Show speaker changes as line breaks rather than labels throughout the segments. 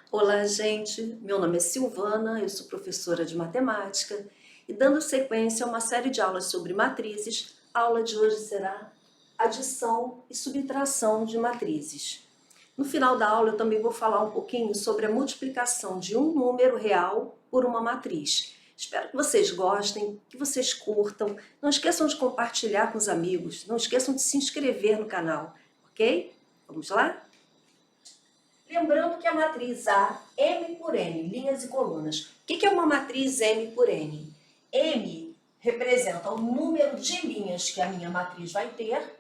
Olá, gente. Meu nome é Silvana, eu sou professora de matemática e dando sequência a uma série de aulas sobre matrizes, a aula de hoje será adição e subtração de matrizes. No final da aula eu também vou falar um pouquinho sobre a multiplicação de um número real por uma matriz. Espero que vocês gostem, que vocês curtam. Não esqueçam de compartilhar com os amigos, não esqueçam de se inscrever no canal, ok? Vamos lá? Lembrando que a matriz A, M por N, linhas e colunas. O que é uma matriz M por N? M representa o número de linhas que a minha matriz vai ter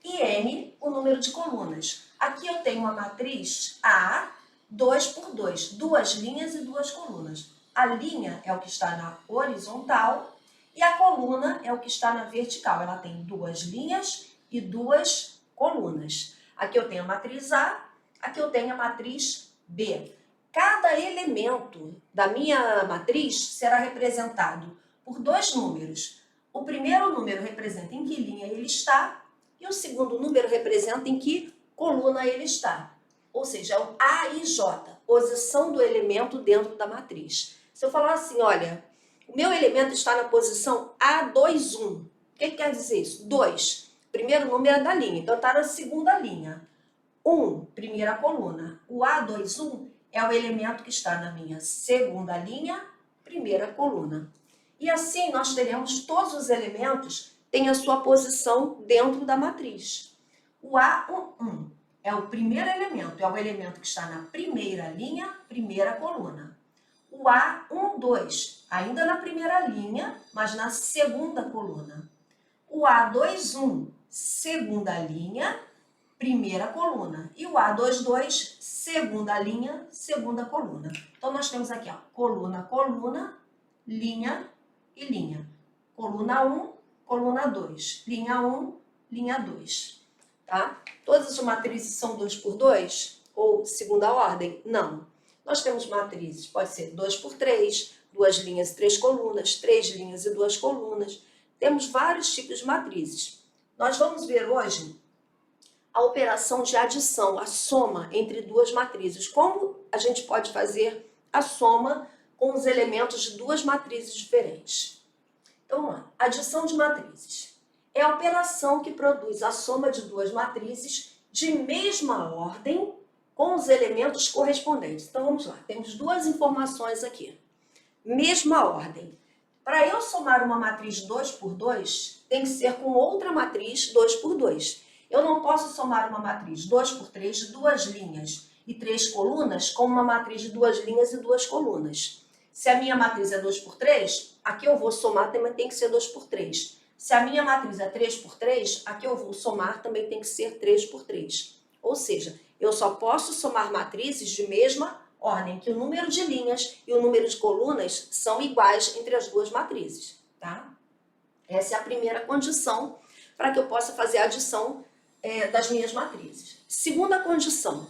e N o número de colunas. Aqui eu tenho uma matriz A, 2 por 2, duas linhas e duas colunas. A linha é o que está na horizontal e a coluna é o que está na vertical. Ela tem duas linhas e duas colunas. Aqui eu tenho a matriz A, aqui eu tenho a matriz B. Cada elemento da minha matriz será representado por dois números. O primeiro número representa em que linha ele está e o segundo número representa em que coluna ele está. Ou seja, é o A e J, posição do elemento dentro da matriz. Se eu falar assim, olha, o meu elemento está na posição A21, o que quer dizer isso? 2, primeiro número é da linha, então está na segunda linha. 1, primeira coluna. O A21 é o elemento que está na minha segunda linha, primeira coluna. E assim nós teremos todos os elementos têm a sua posição dentro da matriz. O A11 é o primeiro elemento, é o elemento que está na primeira linha, primeira coluna. O A12, ainda na primeira linha, mas na segunda coluna. O A21, segunda linha, primeira coluna. E o A22, segunda linha, segunda coluna. Então, nós temos aqui, ó, coluna, coluna, linha e linha. Coluna 1, coluna 2. Linha 1, linha 2. Tá? Todas as matrizes são 2 por 2? Ou segunda ordem? Não. Nós temos matrizes, pode ser 2 por 3, duas linhas e três colunas, três linhas e duas colunas. Temos vários tipos de matrizes. Nós vamos ver hoje a operação de adição, a soma entre duas matrizes. Como a gente pode fazer a soma com os elementos de duas matrizes diferentes? Então, vamos lá. Adição de matrizes. É a operação que produz a soma de duas matrizes de mesma ordem com os elementos correspondentes. Então, vamos lá. Temos duas informações aqui. Mesma ordem. Para eu somar uma matriz 2 por 2, tem que ser com outra matriz 2 por 2. Eu não posso somar uma matriz 2 por 3 de duas linhas e três colunas com uma matriz de duas linhas e duas colunas. Se a minha matriz é 2 por 3, aqui eu vou somar também tem que ser 2 por 3. Se a minha matriz é 3 por 3, aqui eu vou somar também tem que ser 3 por 3. Ou seja, eu só posso somar matrizes de mesma ordem, que o número de linhas e o número de colunas são iguais entre as duas matrizes, tá? Essa é a primeira condição para que eu possa fazer a adição das minhas matrizes. Segunda condição,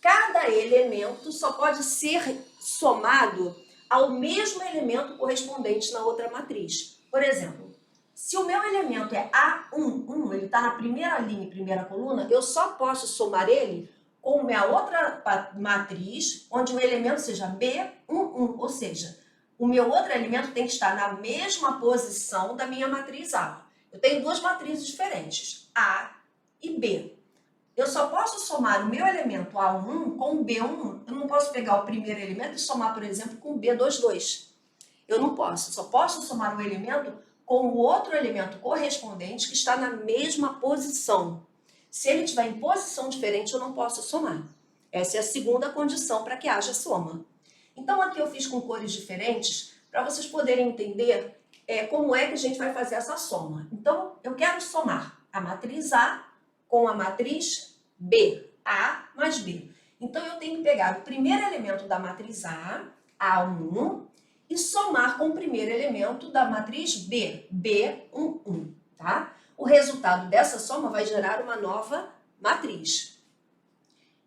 cada elemento só pode ser somado ao mesmo elemento correspondente na outra matriz. Por exemplo, se o meu elemento é A11, ele está na primeira linha e primeira coluna, eu só posso somar ele com minha outra matriz, onde o elemento seja B11, ou seja, o meu outro elemento tem que estar na mesma posição da minha matriz A. Eu tenho duas matrizes diferentes, A e B. Eu só posso somar o meu elemento A11 com o B11. Eu não posso pegar o primeiro elemento e somar, por exemplo, com o B22. Eu não posso. Só posso somar o elemento com o outro elemento correspondente que está na mesma posição. Se ele estiver em posição diferente, eu não posso somar. Essa é a segunda condição para que haja soma. Então, aqui eu fiz com cores diferentes para vocês poderem entender como é que a gente vai fazer essa soma. Então, eu quero somar a matriz A com a matriz B, A mais B. Então, eu tenho que pegar o primeiro elemento da matriz A, A11, e somar com o primeiro elemento da matriz B, B11, tá? O resultado dessa soma vai gerar uma nova matriz.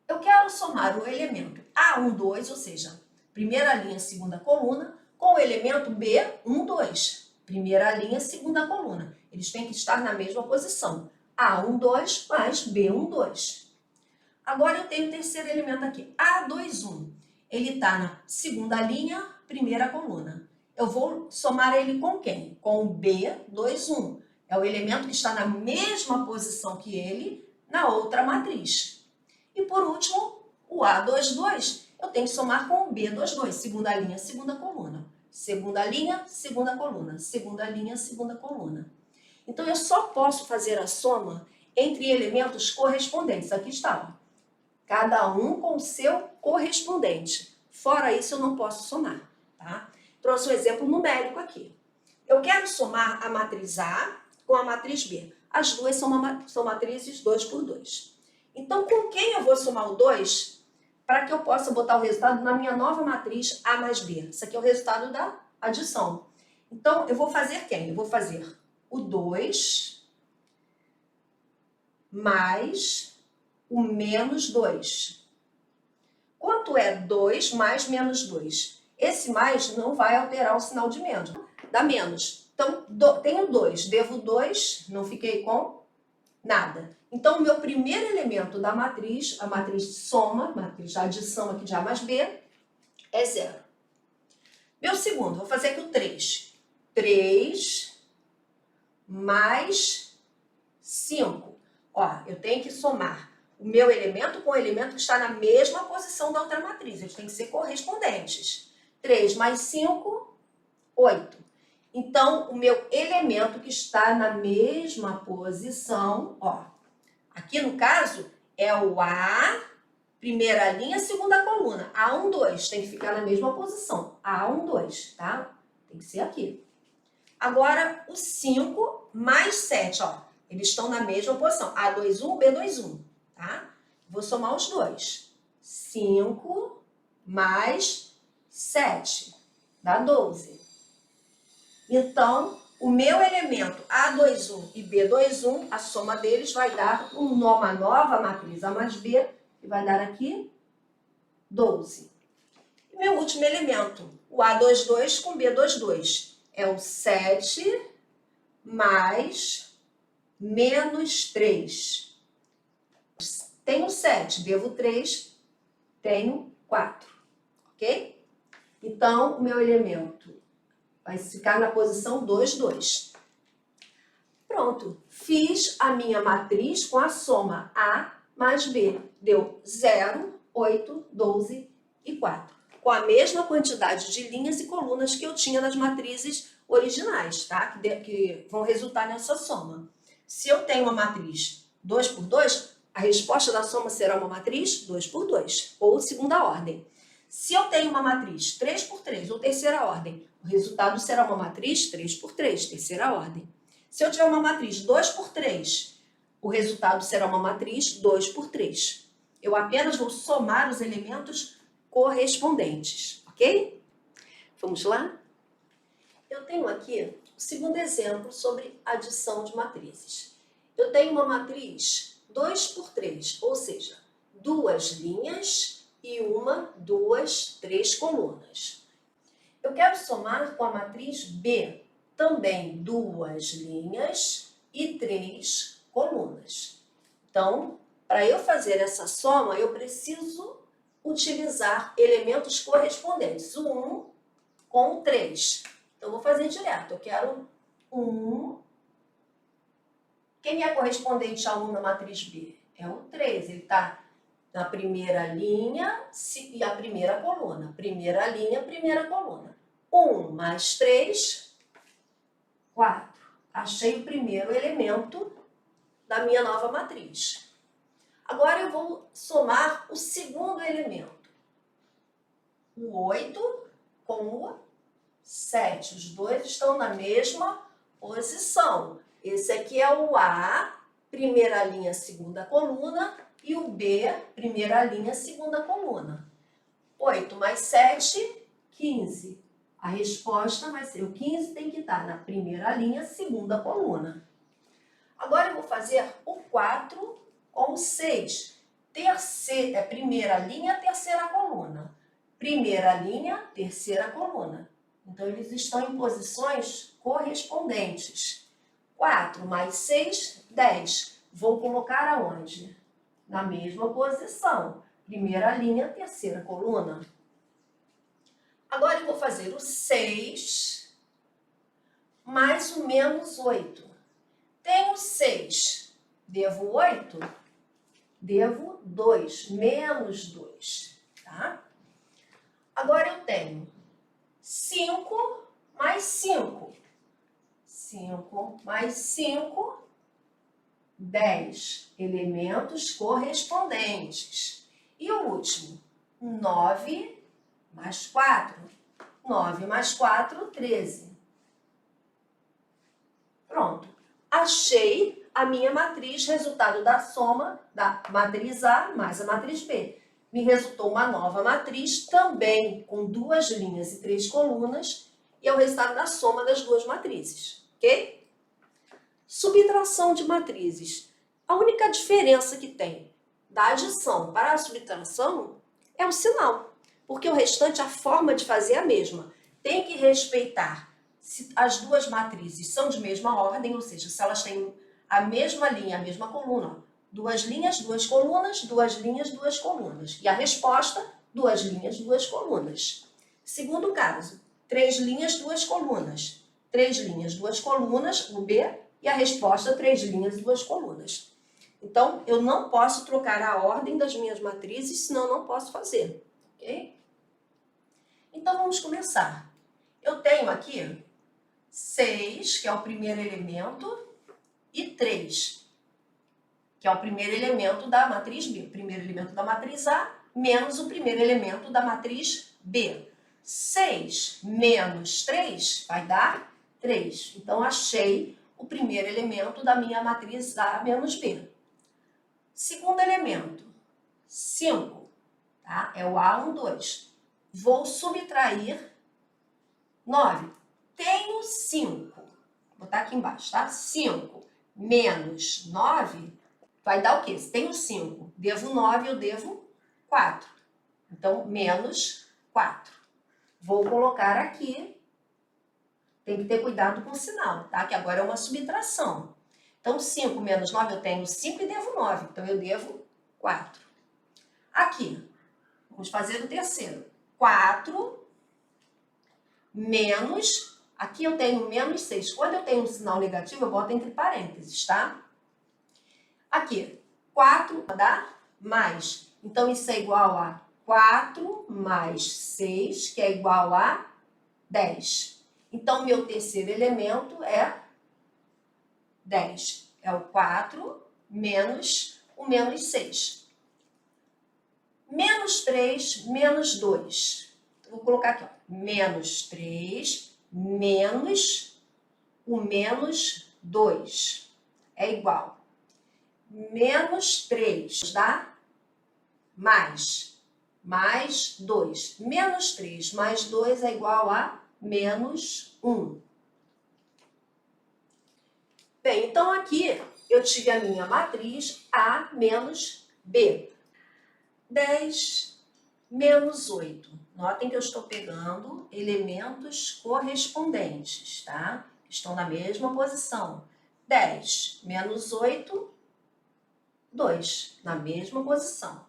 Eu quero somar o elemento A12, ou seja, primeira linha, segunda coluna, com o elemento B12, primeira linha, segunda coluna. Eles têm que estar na mesma posição. A12 mais B12. Agora eu tenho o terceiro elemento aqui, A21. ele está na segunda linha, primeira coluna. Eu vou somar ele com quem? Com o B21. É o elemento que está na mesma posição que ele na outra matriz. E por último, o A22, eu tenho que somar com o B22, segunda linha, segunda coluna. Segunda linha, segunda coluna. Segunda linha, segunda coluna. Então, eu só posso fazer a soma entre elementos correspondentes. Aqui está, ó. Cada um com o seu correspondente. Fora isso, eu não posso somar, tá? Trouxe um exemplo numérico aqui. Eu quero somar a matriz A com a matriz B. As duas são matrizes 2 por 2. Então, com quem eu vou somar o 2 para que eu possa botar o resultado na minha nova matriz A mais B? Isso aqui é o resultado da adição. Então, eu vou fazer quem? Eu vou fazer o 2 mais o menos 2. Quanto é 2 mais menos 2? Esse mais não vai alterar o sinal de menos. Dá menos. Então, tenho 2. Devo 2, não fiquei com nada. Então, o meu primeiro elemento da matriz, a matriz de soma, matriz de adição aqui de A mais B, é 0. Meu segundo, vou fazer aqui o 3. 3 mais 5. Ó, eu tenho que somar o meu elemento com o elemento que está na mesma posição da outra matriz. Eles têm que ser correspondentes. 3 mais 5, 8. Então, o meu elemento que está na mesma posição, ó, aqui no caso é o A, primeira linha, segunda coluna. A1, 2, tem que ficar na mesma posição. A1, 2, tá? Tem que ser aqui. Agora, o 5 mais 7, ó, eles estão na mesma posição. A21, B21, tá? Vou somar os dois. 5 mais 7, dá 12. Então, o meu elemento A21 e B21, a soma deles vai dar uma nova matriz A mais B, que vai dar aqui 12. E meu último elemento, o A22 com B22, é o 7 mais menos 3. Tenho 7, devo 3, tenho 4, ok? Então, o meu elemento vai ficar na posição 2, 2. Pronto, fiz a minha matriz com a soma A mais B. Deu 0, 8, 12 e 4. Com a mesma quantidade de linhas e colunas que eu tinha nas matrizes originais, tá? Que vão resultar nessa soma. Se eu tenho uma matriz 2 por 2, a resposta da soma será uma matriz 2 por 2, ou segunda ordem. Se eu tenho uma matriz 3 por 3, ou terceira ordem, o resultado será uma matriz 3 por 3, terceira ordem. Se eu tiver uma matriz 2 por 3, o resultado será uma matriz 2 por 3. Eu apenas vou somar os elementos correspondentes, ok? Vamos lá? Eu tenho aqui o segundo exemplo sobre adição de matrizes. Eu tenho uma matriz 2 por 3, ou seja, duas linhas e 1, 2, 3 colunas. Eu quero somar com a matriz B, também duas linhas e 3 colunas. Então, para eu fazer essa soma, eu preciso utilizar elementos correspondentes, o 1 com o 3. Então, vou fazer direto. Eu quero 1. Quem é correspondente a 1 na matriz B? É o 3. Ele está na primeira linha e a primeira coluna. Primeira linha, primeira coluna. 1 mais 3, 4. Achei o primeiro elemento da minha nova matriz. Agora eu vou somar o segundo elemento. O 8 com o 7. Os dois estão na mesma posição. Esse aqui é o A, primeira linha, segunda coluna, e o B, primeira linha, segunda coluna. 8 mais 7, 15. A resposta vai ser o 15 tem que estar na primeira linha, segunda coluna. Agora eu vou fazer o 4 com o 6. Primeira linha, terceira coluna. Primeira linha, terceira coluna. Então, eles estão em posições correspondentes. 4 mais 6, 10. Vou colocar aonde? Na mesma posição. Primeira linha, terceira coluna. Agora eu vou fazer o 6 mais o menos 8. Tenho 6, devo 8, devo 2, menos 2, tá? Agora eu tenho 5 mais 5. 5 mais 5, 10 elementos correspondentes. E o último, 9 mais 4. 9 mais 4, 13. Pronto. Achei a minha matriz, resultado da soma da matriz A mais a matriz B. Me resultou uma nova matriz, também com 2 linhas e 3 colunas, e é o resultado da soma das duas matrizes, ok? Subtração de matrizes. A única diferença que tem da adição para a subtração é o sinal, porque o restante, a forma de fazer é a mesma. Tem que respeitar se as duas matrizes são de mesma ordem, ou seja, se elas têm a mesma linha, a mesma coluna. 2 linhas, 2 colunas, 2 linhas, 2 colunas. E a resposta, 2 linhas, 2 colunas. Segundo caso, 3 linhas, 2 colunas. 3 linhas, 2 colunas, o B, e a resposta, 3 linhas, 2 colunas. Então, eu não posso trocar a ordem das minhas matrizes, senão eu não posso fazer, ok? Então, vamos começar. Eu tenho aqui 6, que é o primeiro elemento, e 3, que é o primeiro elemento da matriz B. O primeiro elemento da matriz A, menos o primeiro elemento da matriz B. 6 menos 3 vai dar 3. Então, achei o primeiro elemento da minha matriz A menos B. Segundo elemento, 5, tá? É o A1, 2. Vou subtrair 9. Tenho 5. Vou botar aqui embaixo, tá? 5 menos 9 vai dar o quê? Se tenho 5, devo 9, eu devo 4. Então, menos 4. Vou colocar aqui. Tem que ter cuidado com o sinal, tá? Que agora é uma subtração. Então, 5 menos 9, eu tenho 5 e devo 9. Então, eu devo 4. Aqui, vamos fazer o terceiro. 4 menos, aqui eu tenho menos 6. Quando eu tenho um sinal negativo, eu boto entre parênteses, tá? Aqui, 4 dá mais. Então, isso é igual a 4 mais 6, que é igual a 10. Então, meu terceiro elemento é 10. É o 4 menos o menos 6. Menos 3, menos 2. Vou colocar aqui, ó. Menos 3, menos o menos 2. É igual. Menos 3 dá mais 2. Menos 3 mais 2 é igual a menos 1. Bem, então aqui eu tive a minha matriz A menos B. 10 menos 8. Notem que eu estou pegando elementos correspondentes, tá? Estão na mesma posição. 10 menos 8, 2. Na mesma posição.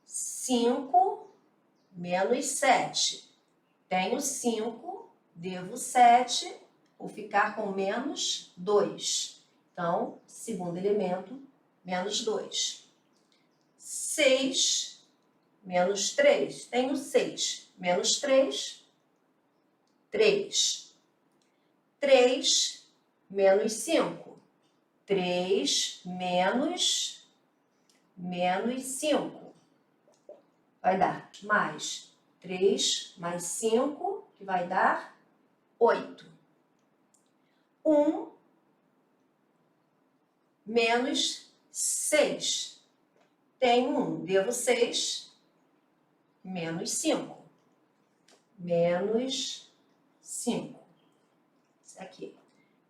5 menos 7. Tenho 5, devo 7. Vou ficar com menos 2. Então, segundo elemento, menos 2. 6 menos 3. Tenho 6. Menos 3, 3. 3 menos 5. 3 menos 5. Vai dar mais 3 mais 5, que vai dar 8. 1 menos 6. Tenho 1, devo 6, menos 5. Menos 5. Isso aqui.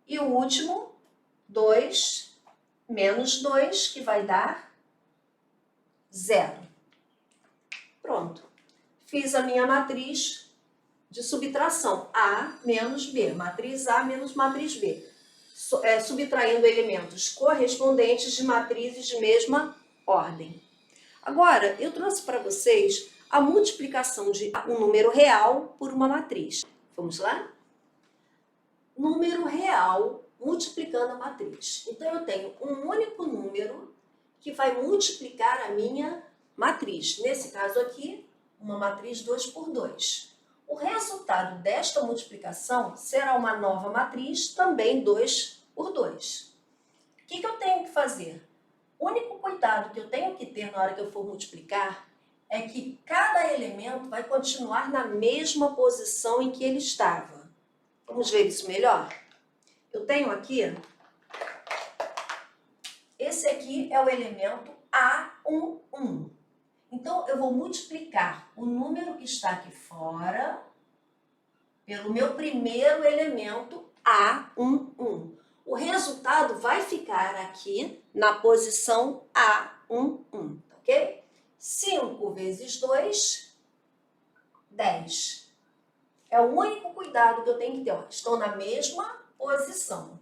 E o último, 2, menos 2, que vai dar 0. Pronto. Fiz a minha matriz de subtração. A menos B. Matriz A menos matriz B. Subtraindo elementos correspondentes de matrizes de mesma ordem. Agora, eu trouxe para vocês a multiplicação de um número real por uma matriz. Vamos lá? Número real multiplicando a matriz. Então, eu tenho um único número que vai multiplicar a minha matriz. Nesse caso aqui, uma matriz 2 por 2. O resultado desta multiplicação será uma nova matriz, também 2 por 2. O que eu tenho que fazer? O único cuidado que eu tenho que ter na hora que eu for multiplicar é que cada elemento vai continuar na mesma posição em que ele estava. Vamos ver isso melhor? Eu tenho aqui, esse aqui é o elemento A11. Então, eu vou multiplicar o número que está aqui fora pelo meu primeiro elemento A11. O resultado vai ficar aqui na posição A11, ok? 5 vezes 2, 10. É o único cuidado que eu tenho que ter. Ó, estou na mesma posição.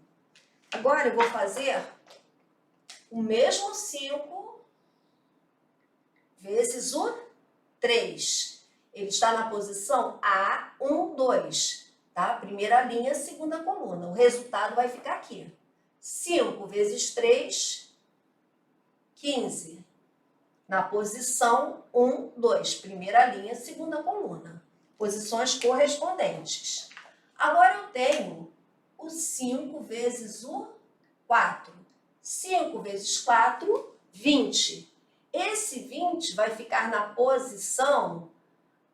Agora eu vou fazer o mesmo 5 vezes o 3. Ele está na posição A12, tá? Primeira linha, segunda coluna. O resultado vai ficar aqui. 5 vezes 3, 15. Na posição 1, 2. Primeira linha, segunda coluna. Posições correspondentes. Agora eu tenho o 5 vezes o 4. 5 vezes 4, 20. Esse 20 vai ficar na posição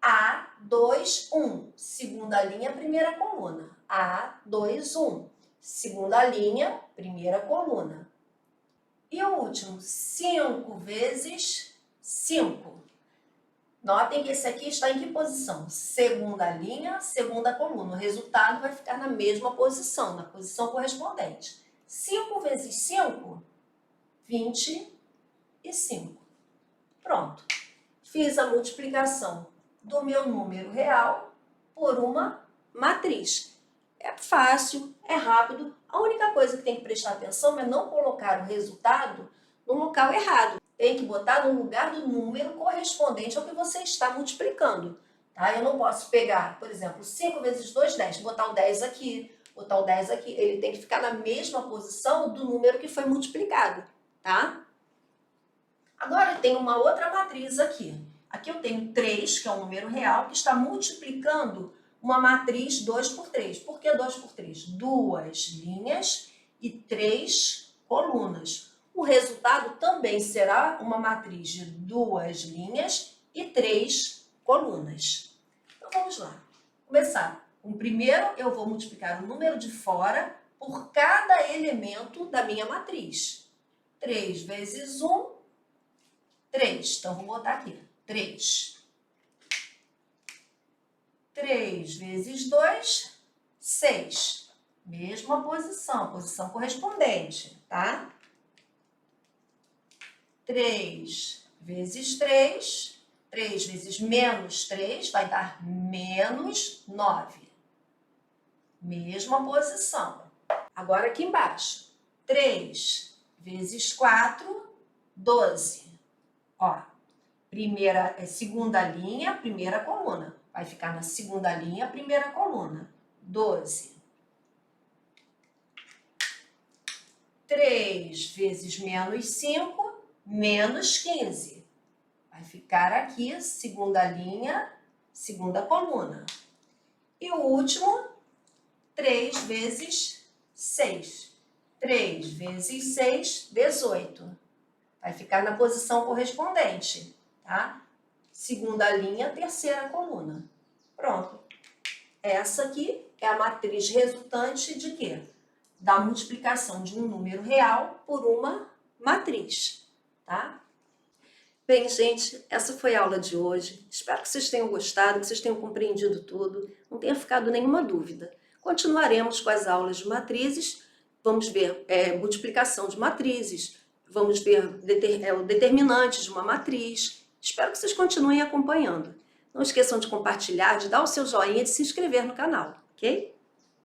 A2, 1. Segunda linha, primeira coluna. A2, 1. Segunda linha, primeira coluna. E o último, 5 vezes 5. Notem que esse aqui está em que posição? Segunda linha, segunda coluna. O resultado vai ficar na mesma posição, na posição correspondente. 5 vezes 5, 25. Pronto. Fiz a multiplicação do meu número real por uma matriz. É fácil, é rápido. A única coisa que tem que prestar atenção é não colocar o resultado no local errado. Tem que botar no lugar do número correspondente ao que você está multiplicando. Tá? Eu não posso pegar, por exemplo, 5 vezes 2, 10. Botar o 10 aqui, botar o 10 aqui. Ele tem que ficar na mesma posição do número que foi multiplicado. Tá? Agora eu tenho uma outra matriz aqui. Aqui eu tenho 3, que é um número real, que está multiplicando uma matriz 2 por 3. Por que 2 por 3? 2 linhas e 3 colunas. O resultado também será uma matriz de 2 linhas e 3 colunas. Então vamos lá. Começar. Primeiro eu vou multiplicar o número de fora por cada elemento da minha matriz. 3 vezes 1, 3. Então vou botar aqui. 3. 3 vezes 2, 6. Mesma posição, posição correspondente, tá? 3 vezes 3, 3 vezes menos 3 vai dar menos 9. Mesma posição. Agora aqui embaixo. 3 vezes 4, 12. Ó, segunda linha, primeira coluna. Vai ficar na segunda linha, primeira coluna. 12. 3 vezes menos 5, menos 15. Vai ficar aqui, segunda linha, segunda coluna. E o último, 3 vezes 6. 3 vezes 6, 18. Vai ficar na posição correspondente, tá? Segunda linha, terceira coluna. Pronto. Essa aqui é a matriz resultante de quê? Da multiplicação de um número real por uma matriz, tá? Bem, gente, essa foi a aula de hoje. Espero que vocês tenham gostado, que vocês tenham compreendido tudo, não tenha ficado nenhuma dúvida. Continuaremos com as aulas de matrizes, vamos ver multiplicação de matrizes, vamos ver o determinante de uma matriz. Espero que vocês continuem acompanhando. Não esqueçam de compartilhar, de dar o seu joinha e de se inscrever no canal, ok?